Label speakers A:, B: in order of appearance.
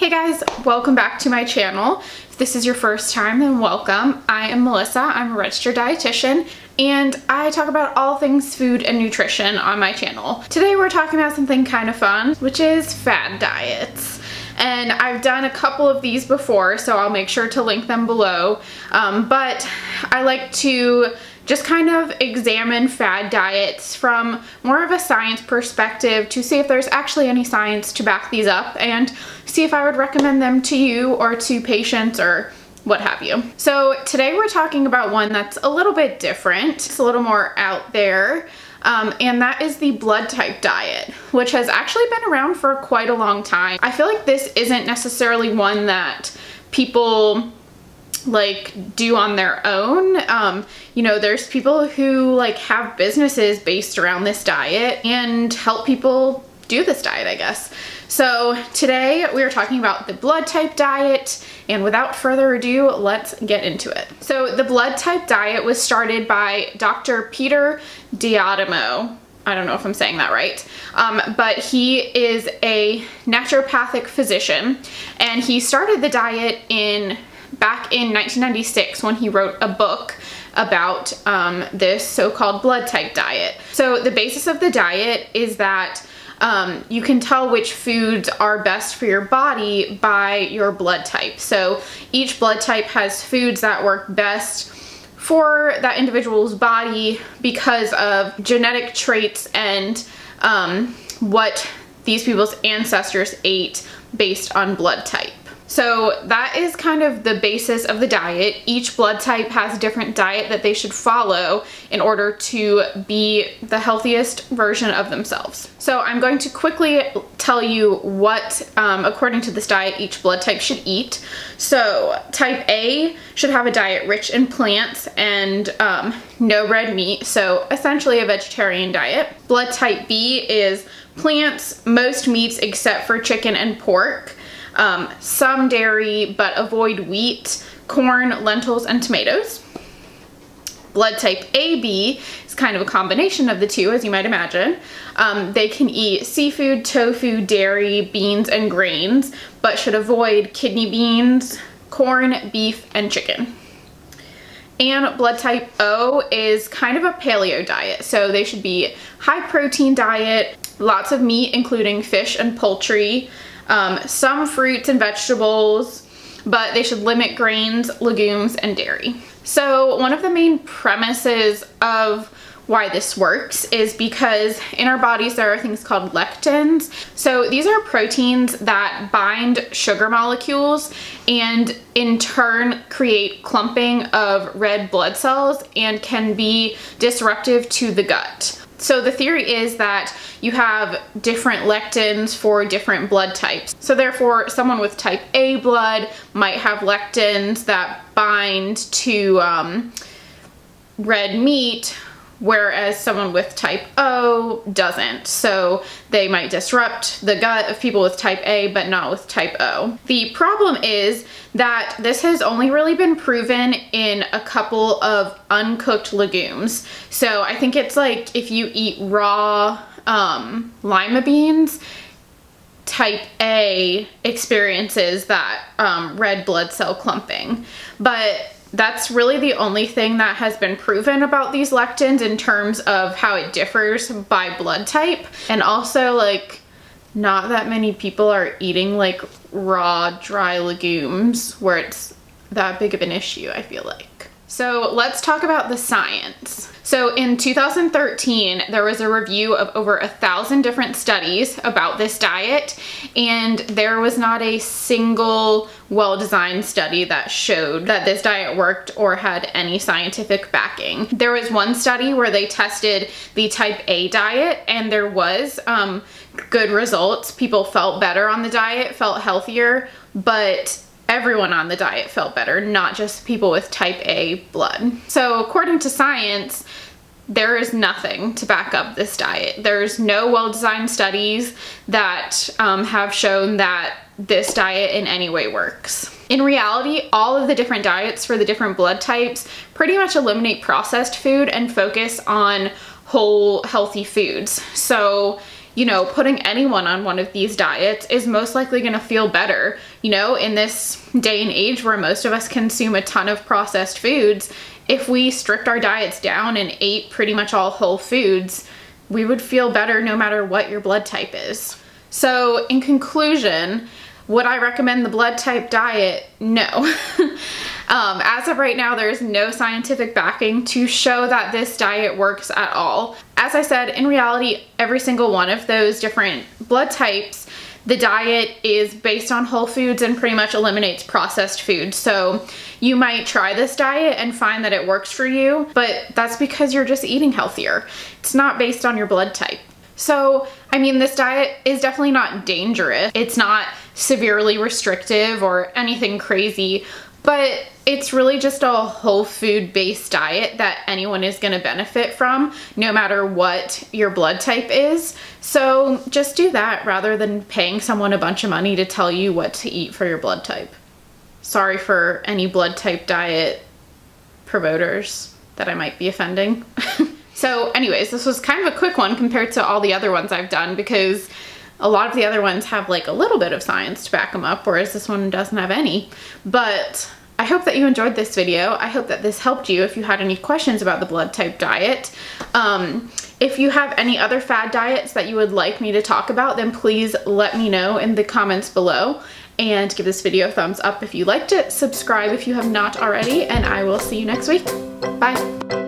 A: Hey guys, welcome back to my channel. If this is your first time, then welcome. I am Melissa, I'm a registered dietitian, and I talk about all things food and nutrition on my channel. Today we're talking about something kind of fun, which is fad diets. And I've done a couple of these before, so I'll make sure to link them below. But I like to just kind of examine fad diets from more of a science perspective to see if there's actually any science to back these up and see if I would recommend them to you or to patients or what have you. So today we're talking about one that's a little bit different. It's a little more out there. And that is the blood type diet, which has actually been around for quite a long time. I feel like this isn't necessarily one that people do on their own. You know, there's people who have businesses based around this diet and help people do this diet, I guess. So today we are talking about the blood type diet, and without further ado, let's get into it. So the blood type diet was started by Dr. Peter Dietitian. I don't know if I'm saying that right, but he is a naturopathic physician, and he started the diet back in 1996 when he wrote a book about this so-called blood type diet. So the basis of the diet is that you can tell which foods are best for your body by your blood type. So each blood type has foods that work best for that individual's body because of genetic traits and what these people's ancestors ate based on blood type. So that is kind of the basis of the diet. Each blood type has a different diet that they should follow in order to be the healthiest version of themselves. So I'm going to quickly tell you what, according to this diet, each blood type should eat. So type A should have a diet rich in plants and no red meat, so essentially a vegetarian diet. Blood type B is plants, most meats except for chicken and pork. Some dairy, but avoid wheat, corn, lentils, and tomatoes. Blood type AB is kind of a combination of the two, as you might imagine. They can eat seafood, tofu, dairy, beans, and grains, but should avoid kidney beans, corn, beef, and chicken. And blood type O is kind of a paleo diet, so they should be high protein diet, lots of meat including fish and poultry, some fruits and vegetables, but they should limit grains, legumes, and dairy. So one of the main premises of why this works is because in our bodies there are things called lectins. So these are proteins that bind sugar molecules and in turn create clumping of red blood cells and can be disruptive to the gut. So the theory is that you have different lectins for different blood types. So therefore, someone with type A blood might have lectins that bind to red meat, whereas someone with type O doesn't. So they might disrupt the gut of people with type A, but not with type O. The problem is that this has only really been proven in a couple of uncooked legumes. So I think it's like if you eat raw lima beans, type A experiences that red blood cell clumping. But that's really the only thing that has been proven about these lectins in terms of how it differs by blood type. And also not that many people are eating raw dry legumes where it's that big of an issue, I feel like. So let's talk about the science. So in 2013, there was a review of over 1,000 different studies about this diet, and there was not a single well-designed study that showed that this diet worked or had any scientific backing. There was one study where they tested the type A diet, and there was good results. People felt better on the diet, felt healthier, but everyone on the diet felt better, not just people with type A blood. So according to science, there is nothing to back up this diet. There's no well-designed studies that have shown that this diet in any way works. In reality, all of the different diets for the different blood types pretty much eliminate processed food and focus on whole, healthy foods. So you know, putting anyone on one of these diets is most likely gonna feel better. You know, in this day and age where most of us consume a ton of processed foods, if we stripped our diets down and ate pretty much all whole foods, we would feel better no matter what your blood type is. So in conclusion, would I recommend the blood type diet? No. As of right now, there's no scientific backing to show that this diet works at all. As I said, in reality, every single one of those different blood types, the diet is based on whole foods and pretty much eliminates processed foods. So you might try this diet and find that it works for you, but that's because you're just eating healthier. It's not based on your blood type. So, I mean, this diet is definitely not dangerous. It's not severely restrictive or anything crazy, but it's really just a whole food based diet that anyone is gonna benefit from, no matter what your blood type is. So just do that rather than paying someone a bunch of money to tell you what to eat for your blood type. Sorry for any blood type diet promoters that I might be offending. So anyways, this was kind of a quick one compared to all the other ones I've done, because a lot of the other ones have like a little bit of science to back them up, whereas this one doesn't have any. But I hope that you enjoyed this video. I hope that this helped you if you had any questions about the blood type diet. If you have any other fad diets that you would like me to talk about, then please let me know in the comments below, and give this video a thumbs up if you liked it, subscribe if you have not already, and I will see you next week. Bye.